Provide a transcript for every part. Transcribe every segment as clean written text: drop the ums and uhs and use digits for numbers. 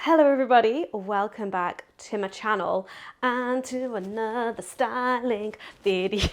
Hello everybody, welcome back to my channel and to another styling video.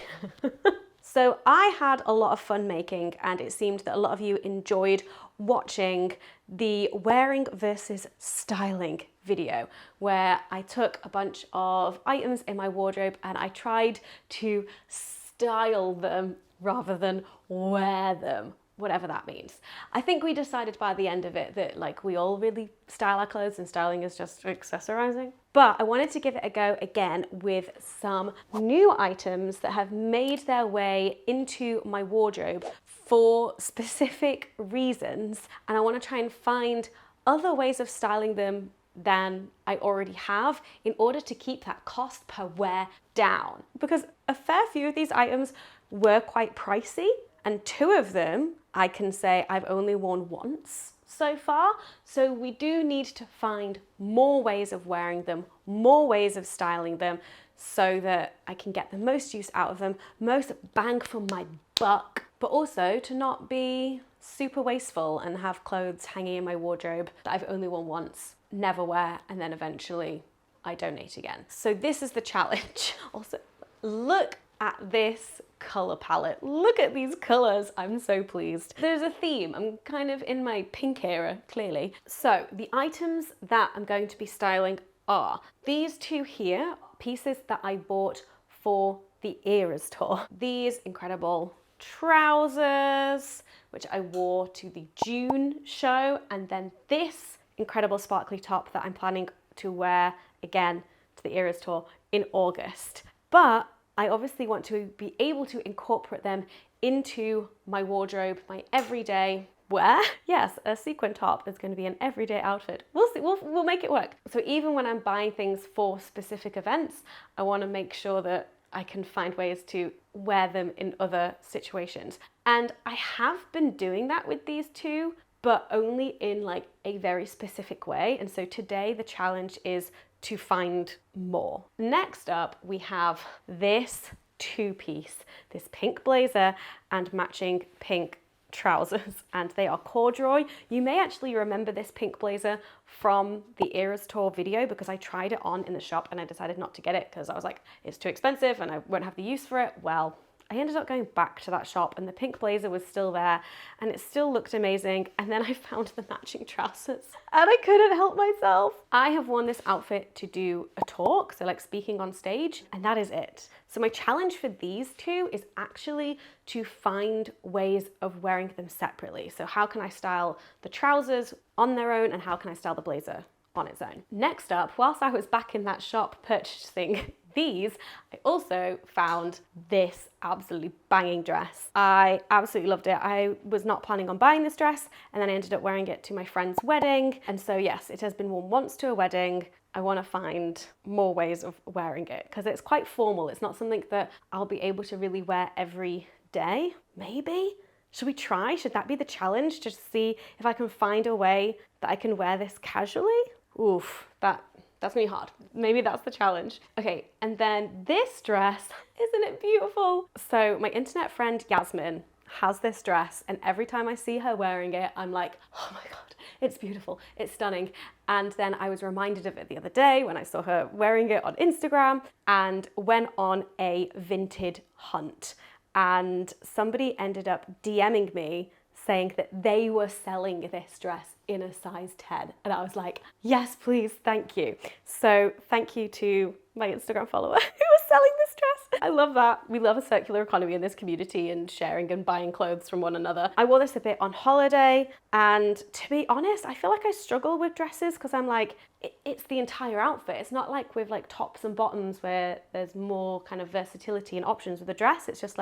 So I had a lot of fun making, and it seemed that a lot of you enjoyed watching the wearing versus styling video, where I took a bunch of items in my wardrobe and I tried to style them rather than wear them, whatever that means. I think we decided by the end of it that we all really style our clothes and styling is just accessorizing. But I wanted to give it a go again with some new items that have made their way into my wardrobe for specific reasons. And I want to try and find other ways of styling them than I already have in order to keep that cost per wear down. Because a fair few of these items were quite pricey, and two of them I can say I've only worn once so far. So we do need to find more ways of wearing them, more ways of styling them, so that I can get the most use out of them, most bang for my buck, but also to not be super wasteful and have clothes hanging in my wardrobe that I've only worn once, never wear, and then eventually I donate again. So this is the challenge. Also, look at this color palette. Look at these colors. I'm so pleased. There's a theme. I'm kind of in my pink era, clearly. So the items that I'm going to be styling are these two here, pieces that I bought for the Eras tour. These incredible trousers, which I wore to the June show, and then this incredible sparkly top that I'm planning to wear again to the Eras tour in August. But I obviously want to be able to incorporate them into my wardrobe, my everyday wear. Yes, a sequin top is going to be an everyday outfit. We'll see, we'll make it work. So even when I'm buying things for specific events, I want to make sure that I can find ways to wear them in other situations. And I have been doing that with these two, but only in a very specific way. And so today the challenge is to find more. Next up, we have this two-piece, this pink blazer and matching pink trousers, and they are corduroy. You may actually remember this pink blazer from the Eras tour video, because I tried it on in the shop and I decided not to get it because I was like, it's too expensive and I won't have the use for it. Well, I ended up going back to that shop and the pink blazer was still there and it still looked amazing. And then I found the matching trousers and I couldn't help myself. I have worn this outfit to do a talk, so speaking on stage, and that is it. So my challenge for these two is actually to find ways of wearing them separately. So how can I style the trousers on their own and how can I style the blazer on its own? Next up, whilst I was back in that shop purchasing these, I also found this absolutely banging dress. I absolutely loved it. I was not planning on buying this dress, and then I ended up wearing it to my friend's wedding. And so yes, it has been worn once to a wedding. I want to find more ways of wearing it because it's quite formal. It's not something that I'll be able to really wear every day. Maybe? Should we try? Should that be the challenge? Just see if I can find a way that I can wear this casually? Oof, that's gonna be hard. Maybe that's the challenge. Okay, and then this dress, isn't it beautiful? So my internet friend Yasmin has this dress, and every time I see her wearing it, I'm like, oh my God, it's beautiful, it's stunning. And then I was reminded of it the other day when I saw her wearing it on Instagram and went on a vintage hunt. And somebody ended up DMing me saying that they were selling this dress in a size 10. And I was like, yes, please, thank you. So thank you to my Instagram follower who was selling this dress. I love that. We love a circular economy in this community and sharing and buying clothes from one another. I wore this a bit on holiday, and to be honest, I feel like I struggle with dresses because I'm like, it's the entire outfit. It's not like with tops and bottoms where there's more kind of versatility and options. With a dress, it's just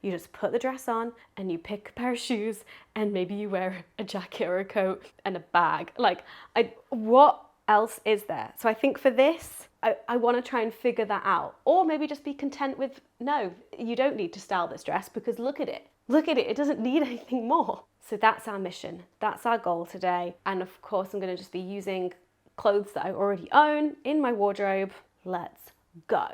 you just put the dress on and you pick a pair of shoes and maybe you wear a jacket or a coat and a bag. What else is there? So I think for this, I want to try and figure that out. Or maybe just be content with, no, you don't need to style this dress because look at it. Look at it, it doesn't need anything more. So that's our mission. That's our goal today. And of course, I'm going to just be using clothes that I already own in my wardrobe. Let's go.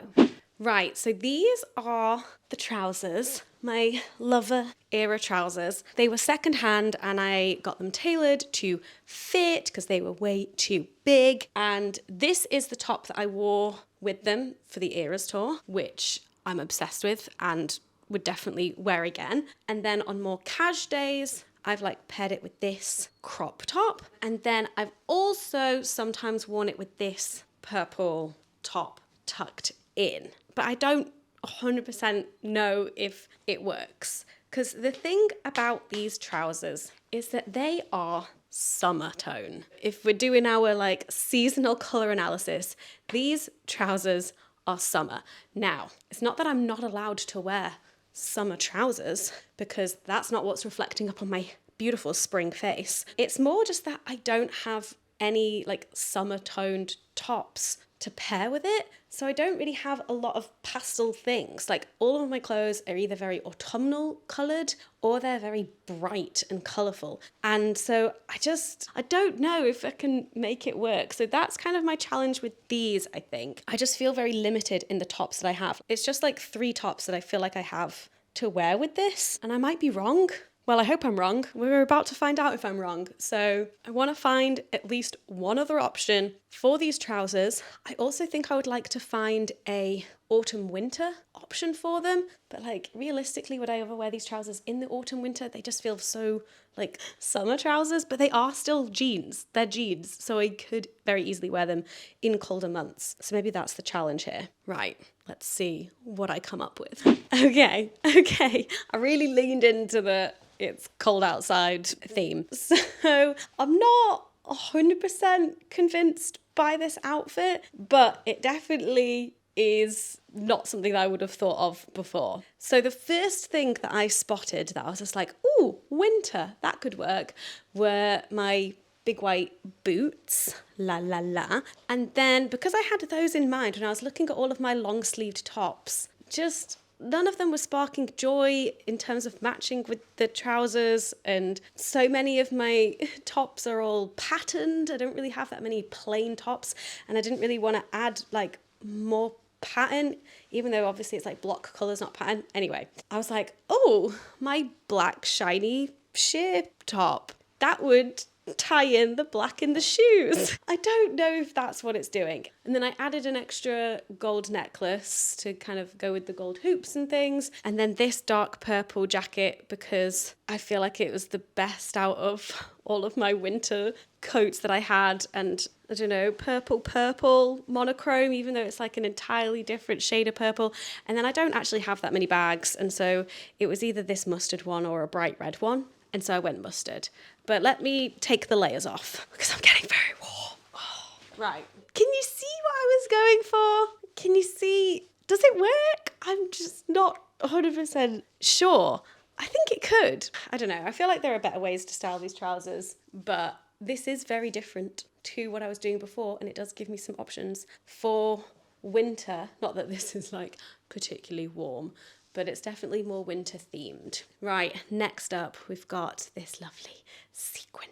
Right, so these are the trousers, my lover era trousers. They were secondhand and I got them tailored to fit because they were way too big. And this is the top that I wore with them for the Eras tour, which I'm obsessed with and would definitely wear again. And then on more cash days, I've like paired it with this crop top. And then I've also sometimes worn it with this purple top tucked in. But I don't 100% know if it works. Because the thing about these trousers is that they are summer tone. If we're doing our like seasonal color analysis, these trousers are summer. Now, it's not that I'm not allowed to wear summer trousers because that's not what's reflecting up on my beautiful spring face. It's more just that I don't have any like summer toned tops to pair with it. So I don't really have a lot of pastel things. Like all of my clothes are either very autumnal coloured or they're very bright and colourful. And so I don't know if I can make it work. So that's kind of my challenge with these, I think. I just feel very limited in the tops that I have. It's just like 3 tops that I feel like I have to wear with this. And I might be wrong. Well, I hope I'm wrong. We're about to find out if I'm wrong. So I want to find at least one other option for these trousers. I also think I would like to find a autumn-winter option for them. But like realistically, would I ever wear these trousers in the autumn-winter? They just feel so like summer trousers, but they are still jeans. They're jeans. So I could very easily wear them in colder months. So maybe that's the challenge here. Right. Let's see what I come up with. Okay. I really leaned into the it's cold outside theme. So I'm not 100% convinced by this outfit, but it definitely is not something that I would have thought of before. So the first thing that I spotted that I was just like, ooh, winter, that could work, were my big white boots, la la la. And then because I had those in mind when I was looking at all of my long sleeved tops, just none of them were sparking joy in terms of matching with the trousers, and so many of my tops are all patterned. I don't really have that many plain tops, and I didn't really want to add like more pattern, even though obviously it's like block colours, not pattern. Anyway, I was like, oh, my black shiny sheer top, that would tie in the black in the shoes. I don't know if that's what it's doing. And then I added an extra gold necklace to kind of go with the gold hoops and things. And then this dark purple jacket because I feel like it was the best out of all of my winter coats that I had. And I don't know, purple monochrome, even though it's like an entirely different shade of purple. And then I don't actually have that many bags. And so it was either this mustard one or a bright red one. And so I went mustard. But let me take the layers off because I'm getting very warm. Oh, right. Can you see what I was going for? Can you see? Does it work? I'm just not 100% sure. I think it could. I don't know. I feel like there are better ways to style these trousers, but this is very different to what I was doing before, and it does give me some options for winter. Not that this is like particularly warm, but it's definitely more winter themed. Right, next up, we've got this lovely sequin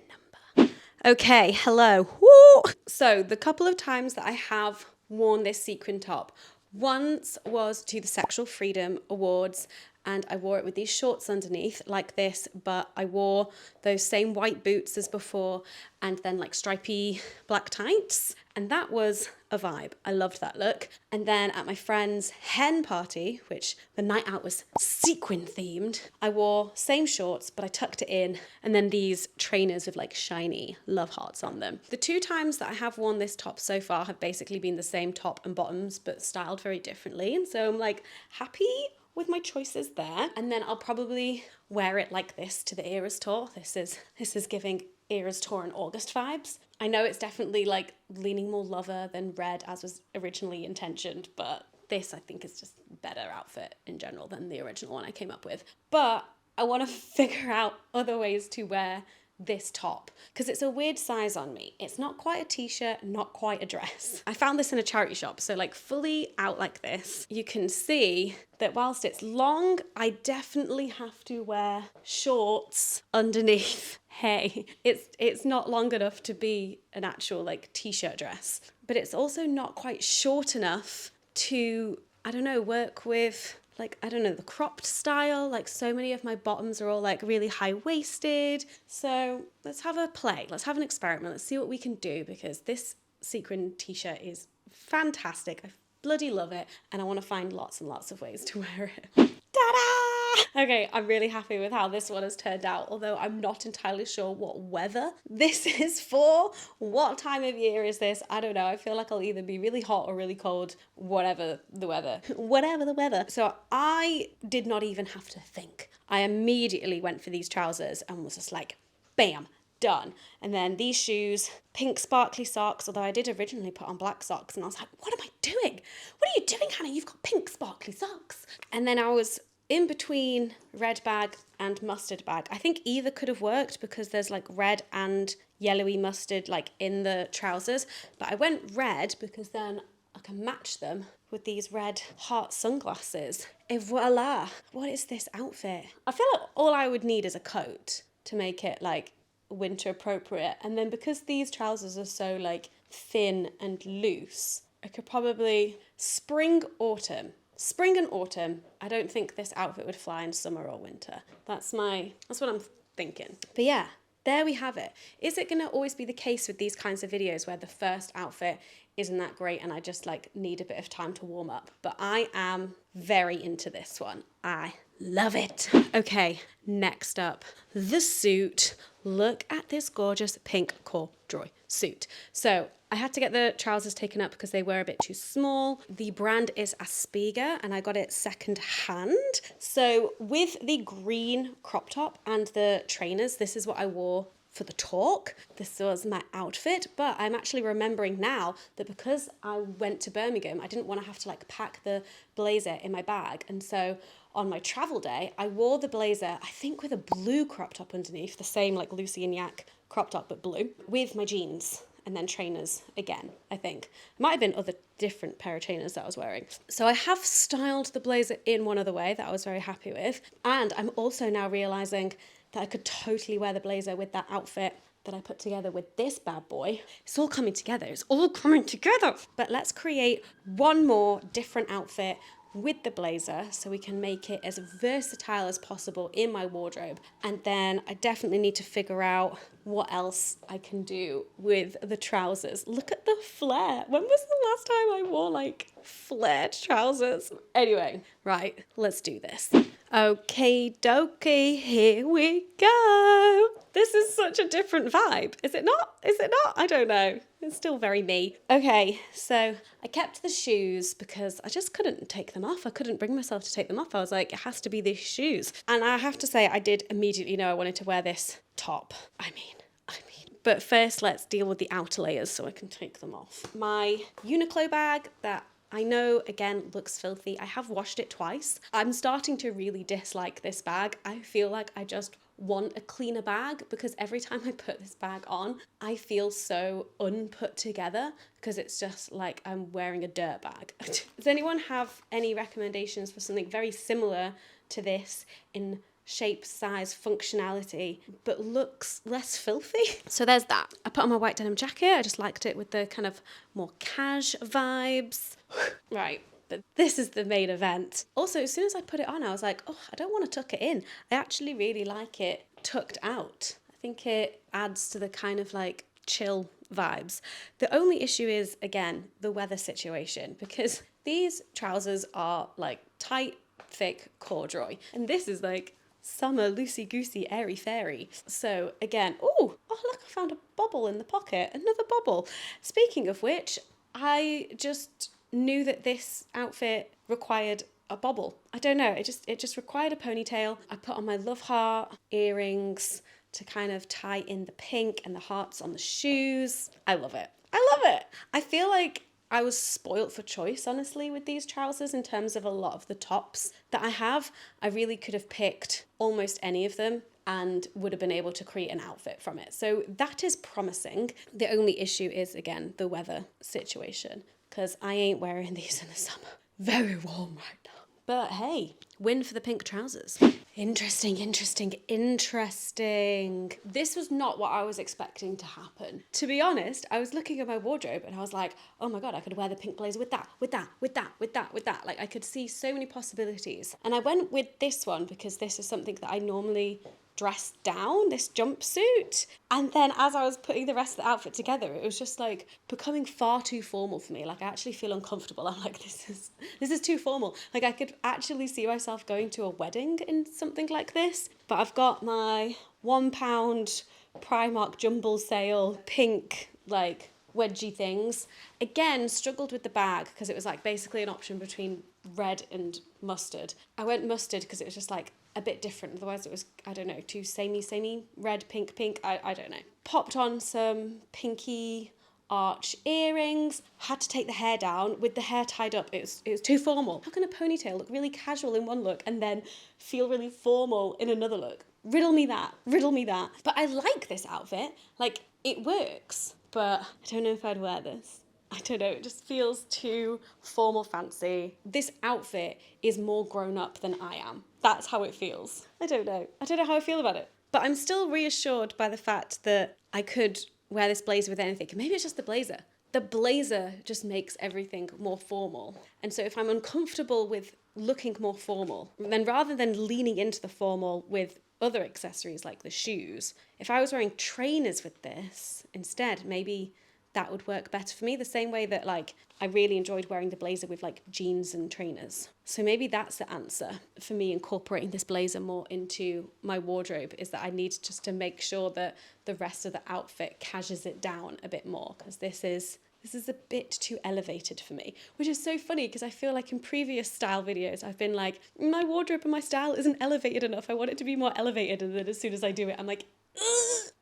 number. Okay, hello. Woo! So the couple of times that I have worn this sequin top, once was to the Sexual Freedom Awards, and I wore it with these shorts underneath like this, but I wore those same white boots as before and then like stripy black tights, and that was a vibe. I loved that look. And then at my friend's hen party, which the night out was sequin themed, I wore same shorts, but I tucked it in, and then these trainers with like shiny love hearts on them. The 2 times that I have worn this top so far have basically been the same top and bottoms, but styled very differently. And so I'm like happy with my choices there. And then I'll probably wear it like this to the Eras tour. This is giving Eras tour in August vibes. I know it's definitely like leaning more lover than red as was originally intentioned, but this I think is just a better outfit in general than the original one I came up with. But I want to figure out other ways to wear this top because it's a weird size on me. It's not quite a t-shirt, not quite a dress. I found this in a charity shop, so like fully out like this. You can see that whilst it's long, I definitely have to wear shorts underneath. Hey, it's not long enough to be an actual like t-shirt dress, but it's also not quite short enough to I don't know, work with like, I don't know, the cropped style. Like so many of my bottoms are all like really high-waisted. So let's have a play. Let's have an experiment. Let's see what we can do, because this sequin t-shirt is fantastic. I bloody love it. And I want to find lots and lots of ways to wear it. Ta-da! Okay, I'm really happy with how this one has turned out, although I'm not entirely sure what weather this is for. What time of year is this? I don't know. I feel like I'll either be really hot or really cold, whatever the weather. Whatever the weather. So I did not even have to think. I immediately went for these trousers and was just like, bam, done. And then these shoes, pink sparkly socks, although I did originally put on black socks, and I was like, what am I doing? What are you doing, Hannah? You've got pink sparkly socks. And then I was in between red bag and mustard bag. I think either could have worked because there's like red and yellowy mustard like in the trousers, but I went red because then I can match them with these red heart sunglasses. Et voila! What is this outfit? I feel like all I would need is a coat to make it like winter appropriate, and then because these trousers are so like thin and loose, I could probably spring and autumn. I don't think this outfit would fly in summer or winter. That's what I'm thinking. But yeah, there we have it. Is it going to always be the case with these kinds of videos where the first outfit isn't that great and I just like need a bit of time to warm up? But I am very into this one. I love it. Okay, next up, the suit. Look at this gorgeous pink corduroy suit. So I had to get the trousers taken up because they were a bit too small. The brand is Aspiga and I got it second hand. So with the green crop top and the trainers, this is what I wore for the talk. This was my outfit, but I'm actually remembering now that because I went to Birmingham, I didn't want to have to like pack the blazer in my bag. And so on my travel day, I wore the blazer, I think with a blue crop top underneath, the same like Lucy and Yak crop top, but blue, with my jeans and then trainers again, I think. It might have been other different pair of trainers that I was wearing. So I have styled the blazer in one other way that I was very happy with. And I'm also now realizing that I could totally wear the blazer with that outfit that I put together with this bad boy. It's all coming together. It's all coming together. But let's create one more different outfit with the blazer so we can make it as versatile as possible in my wardrobe. And then I definitely need to figure out what else I can do with the trousers. Look at the flare. When was the last time I wore like flared trousers? Anyway, right, let's do this. Okay, dokie, here we go. This is such a different vibe. Is it not? Is it not? I don't know. It's still very me. Okay, so I kept the shoes because I just couldn't take them off. I couldn't bring myself to take them off. I was like, it has to be these shoes. And I have to say, I did immediately know I wanted to wear this top. I mean. But first, let's deal with the outer layers so I can take them off. My Uniqlo bag that I know, again, looks filthy. I have washed it twice. I'm starting to really dislike this bag. I feel like I just want a cleaner bag because every time I put this bag on, I feel so unput together because it's just like I'm wearing a dirt bag. Does anyone have any recommendations for something very similar to this in shape, size, functionality, but looks less filthy? So there's that. I put on my white denim jacket. I just liked it with the kind of more cash vibes. Right, but this is the main event. Also, as soon as I put it on, I was like, oh, I don't want to tuck it in. I actually really like it tucked out. I think it adds to the kind of like chill vibes. The only issue is, again, the weather situation, because these trousers are like tight, thick corduroy, and this is like summer loosey-goosey, airy-fairy. So again, oh look, I found a bobble in the pocket, another bobble. Speaking of which, I just knew that this outfit required a bobble. I don't know, it just required a ponytail. I put on my love heart earrings to kind of tie in the pink and the hearts on the shoes. I love it. I love it. I feel like I was spoilt for choice, honestly, with these trousers in terms of a lot of the tops that I have. I really could have picked almost any of them and would have been able to create an outfit from it. So that is promising. The only issue is, again, the weather situation, because I ain't wearing these in the summer. Very warm right now. But hey, win for the pink trousers. Interesting. This was not what I was expecting to happen. To be honest, I was looking at my wardrobe and I was like, oh my God, I could wear the pink blazer with that. Like I could see so many possibilities. And I went with this one because this is something that I normally dress down, this jumpsuit. And then as I was putting the rest of the outfit together, it was just like becoming far too formal for me. Like I actually feel uncomfortable. I'm like, this is too formal. Like I could actually see myself going to a wedding in something like this. But I've got my £1 Primark jumble sale pink like wedgie things. Again, struggled with the bag because it was like basically an option between red and mustard. I went mustard because it was just like a bit different. Otherwise it was, I don't know, too samey, red, pink. I don't know. Popped on some pinky arch earrings, had to take the hair down. With the hair tied up, it was too formal. How can a ponytail look really casual in one look and then feel really formal in another look? Riddle me that. But I like this outfit. Like, it works, but I don't know if I'd wear this. I don't know, it just feels too formal fancy. This outfit is more grown up than I am. That's how it feels. I don't know how I feel about it. But I'm still reassured by the fact that I could wear this blazer with anything. Maybe it's just the blazer. The blazer just makes everything more formal. And so if I'm uncomfortable with looking more formal, then rather than leaning into the formal with other accessories like the shoes, if I was wearing trainers with this instead, maybe that would work better for me, the same way that like I really enjoyed wearing the blazer with like jeans and trainers. So maybe that's the answer for me incorporating this blazer more into my wardrobe, is that I need just to make sure that the rest of the outfit cashes it down a bit more, because this is a bit too elevated for me, which is so funny because I feel like in previous style videos I've been like, my wardrobe and my style isn't elevated enough, I want it to be more elevated, and then as soon as I do it I'm like,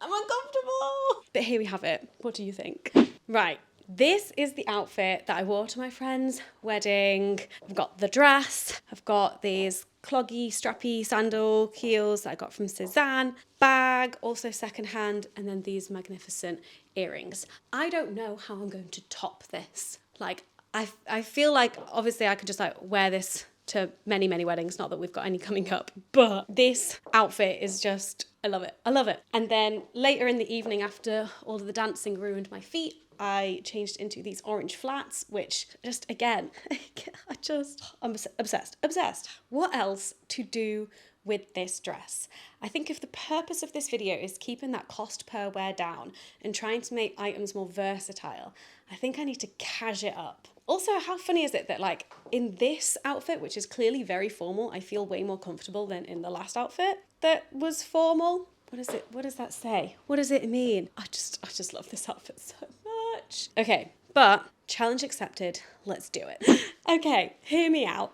I'm uncomfortable. But here we have it. What do you think? Right, this is the outfit that I wore to my friend's wedding. I've got the dress, I've got these cloggy, strappy sandal heels that I got from Cezanne, bag, also secondhand, and then these magnificent earrings. I don't know how I'm going to top this. Like, I feel like obviously I could just like wear this to many, many weddings, not that we've got any coming up, but this outfit is just, I love it. And then later in the evening, after all of the dancing ruined my feet, I changed into these orange flats, which just, again, I'm obsessed. What else to do with this dress? I think if the purpose of this video is keeping that cost per wear down and trying to make items more versatile, I think I need to cash it up. Also, how funny is it that like in this outfit, which is clearly very formal, I feel way more comfortable than in the last outfit that was formal. What does that say? What does it mean? I just love this outfit so much. Okay, but challenge accepted. Let's do it. Okay, hear me out.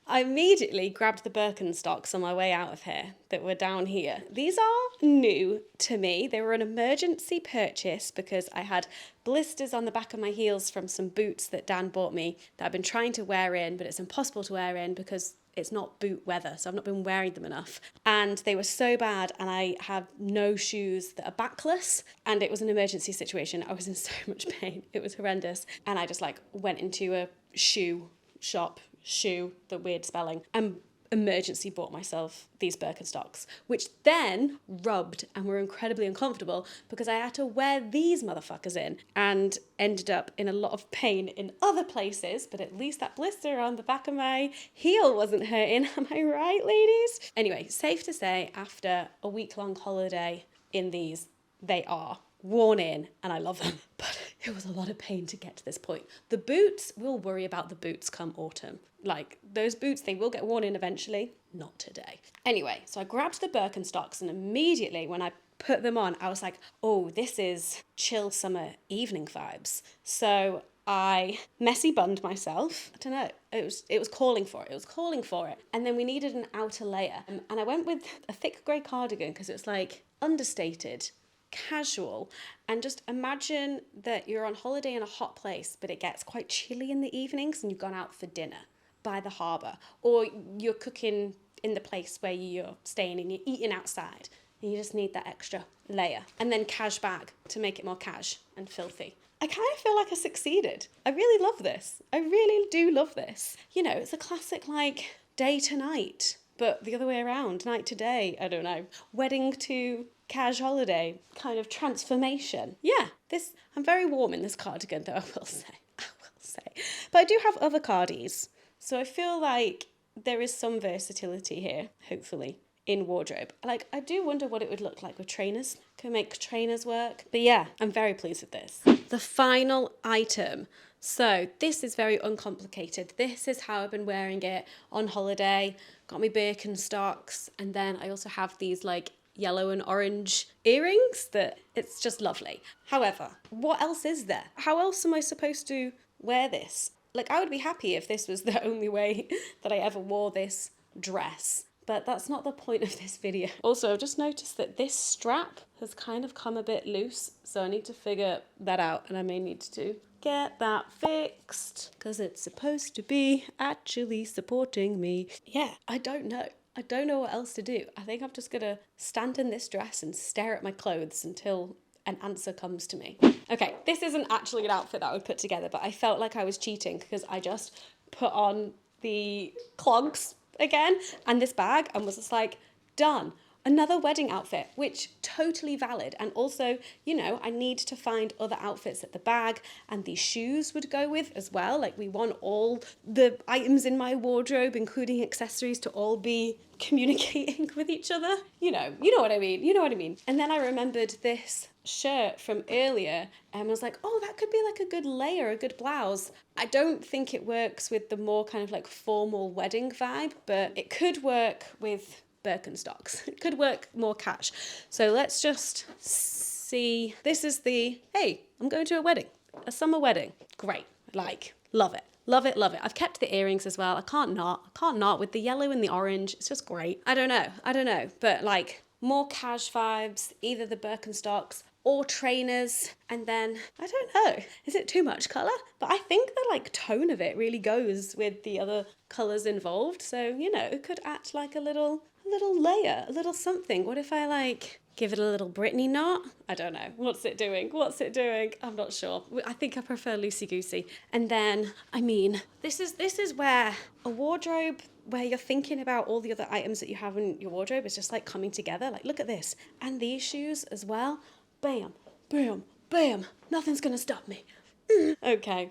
I immediately grabbed the Birkenstocks on my way out of here that were down here. These are new to me. They were an emergency purchase because I had blisters on the back of my heels from some boots that Dan bought me that I've been trying to wear in, but it's impossible to wear in because it's not boot weather, so I've not been wearing them enough. And they were so bad, and I have no shoes that are backless, and it was an emergency situation. I was in so much pain. It was horrendous. And I just like went into a shoe shop, the weird spelling, and emergency bought myself these Birkenstocks, which then rubbed and were incredibly uncomfortable because I had to wear these motherfuckers in and ended up in a lot of pain in other places, but at least that blister on the back of my heel wasn't hurting. Am I right, ladies? Anyway, safe to say, after a week-long holiday in these, they are worn in and I love them, but it was a lot of pain to get to this point. The boots, we'll worry about the boots come autumn. Like, those boots, they will get worn in eventually, not today. Anyway, so I grabbed the Birkenstocks and immediately when I put them on, I was like, oh, this is chill summer evening vibes. So I messy bunned myself. I don't know, it was calling for it. And then we needed an outer layer. And I went with a thick grey cardigan because it was like understated, casual, and just imagine that you're on holiday in a hot place, but it gets quite chilly in the evenings and you've gone out for dinner by the harbour, or you're cooking in the place where you're staying and you're eating outside and you just need that extra layer. And then cash bag to make it more cash and filthy. I kind of feel like I succeeded. I really love this. I really do love this. You know, it's a classic like day to night, but the other way around, night to day, I don't know. Wedding to cash holiday kind of transformation. Yeah, I'm very warm in this cardigan though, I will say. But I do have other cardies, so I feel like there is some versatility here, hopefully, in wardrobe. Like, I do wonder what it would look like with trainers. Can make trainers work? But yeah, I'm very pleased with this. The final item. So this is very uncomplicated. This is how I've been wearing it on holiday. Got my Birkenstocks, and then I also have these like yellow and orange earrings that it's just lovely. However, what else is there? How else am I supposed to wear this? Like, I would be happy if this was the only way that I ever wore this dress, but that's not the point of this video. Also, I've just noticed that this strap has kind of come a bit loose, so I need to figure that out, and I may need to get that fixed because it's supposed to be actually supporting me. Yeah, I don't know. I don't know what else to do. I think I'm just gonna stand in this dress and stare at my clothes until an answer comes to me. Okay, this isn't actually an outfit that I would put together, but I felt like I was cheating because I just put on the clogs again and this bag and was just like, done. Another wedding outfit, which totally valid. And also, you know, I need to find other outfits that the bag and these shoes would go with as well. Like, we want all the items in my wardrobe, including accessories, to all be communicating with each other. You know what I mean. And then I remembered this shirt from earlier and was like, oh, that could be like a good layer, a good blouse. I don't think it works with the more kind of like formal wedding vibe, but it could work with Birkenstocks. It could work more cash. So let's just see. This is the, hey, I'm going to a wedding, a summer wedding. Great. Like, love it. Love it, love it. I've kept the earrings as well. I can't not with the yellow and the orange. It's just great. I don't know. But like, more cash vibes, either the Birkenstocks or trainers. And then, I don't know, is it too much colour? But I think the like tone of it really goes with the other colours involved. So, you know, it could act like a little layer, a little something. What if I like give it a little Britney knot? I don't know. What's it doing? I'm not sure. I think I prefer loosey-goosey. And then, I mean, this is where a wardrobe where you're thinking about all the other items that you have in your wardrobe is just like coming together. Like, look at this. And these shoes as well. Bam, bam, bam. Nothing's gonna stop me. Okay,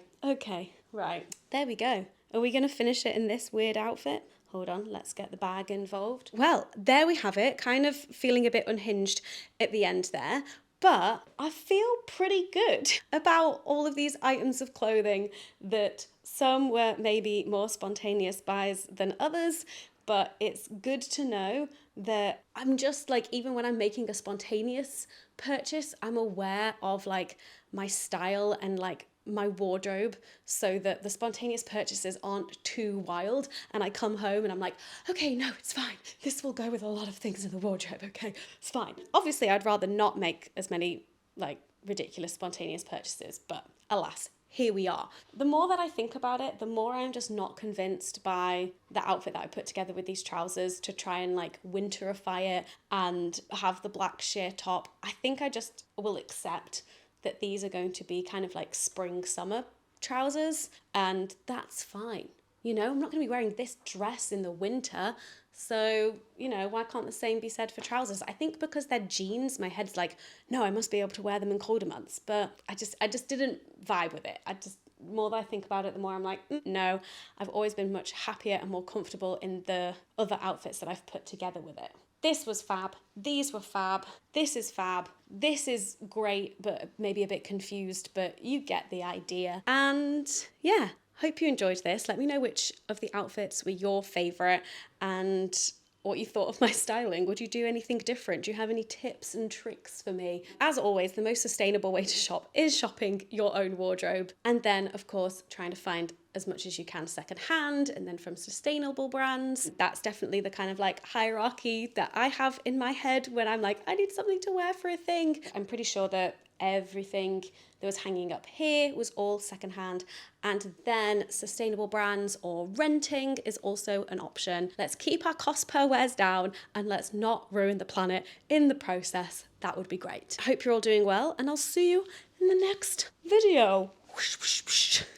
right. There we go. Are we gonna finish it in this weird outfit? Hold on, let's get the bag involved. Well, there we have it, kind of feeling a bit unhinged at the end there, but I feel pretty good about all of these items of clothing that some were maybe more spontaneous buys than others, but it's good to know that I'm just like, even when I'm making a spontaneous purchase, I'm aware of like my style and like my wardrobe so that the spontaneous purchases aren't too wild, and I come home and I'm like, okay, no, it's fine. This will go with a lot of things in the wardrobe. Okay, it's fine. Obviously, I'd rather not make as many like ridiculous spontaneous purchases, but alas, here we are. The more that I think about it, the more I'm just not convinced by the outfit that I put together with these trousers to try and like winterify it and have the black sheer top. I think I just will accept that these are going to be kind of like spring summer trousers, and that's fine. You know, I'm not going to be wearing this dress in the winter, so, you know, why can't the same be said for trousers? I think because they're jeans, my head's like, no, I must be able to wear them in colder months, but I just didn't vibe with it. The more that I think about it, the more I'm like, no, I've always been much happier and more comfortable in the other outfits that I've put together with it. This was fab. These were fab. This is fab. This is great, but maybe a bit confused, but you get the idea. And yeah, hope you enjoyed this. Let me know which of the outfits were your favourite and what you thought of my styling. Would you do anything different? Do you have any tips and tricks for me? As always, the most sustainable way to shop is shopping your own wardrobe. And then, of course, trying to find as much as you can secondhand and then from sustainable brands. That's definitely the kind of like hierarchy that I have in my head when I'm like, I need something to wear for a thing. I'm pretty sure that everything that was hanging up here was all secondhand, and then sustainable brands or renting is also an option. Let's keep our cost per wears down and let's not ruin the planet in the process. That would be great. I hope you're all doing well, and I'll see you in the next video.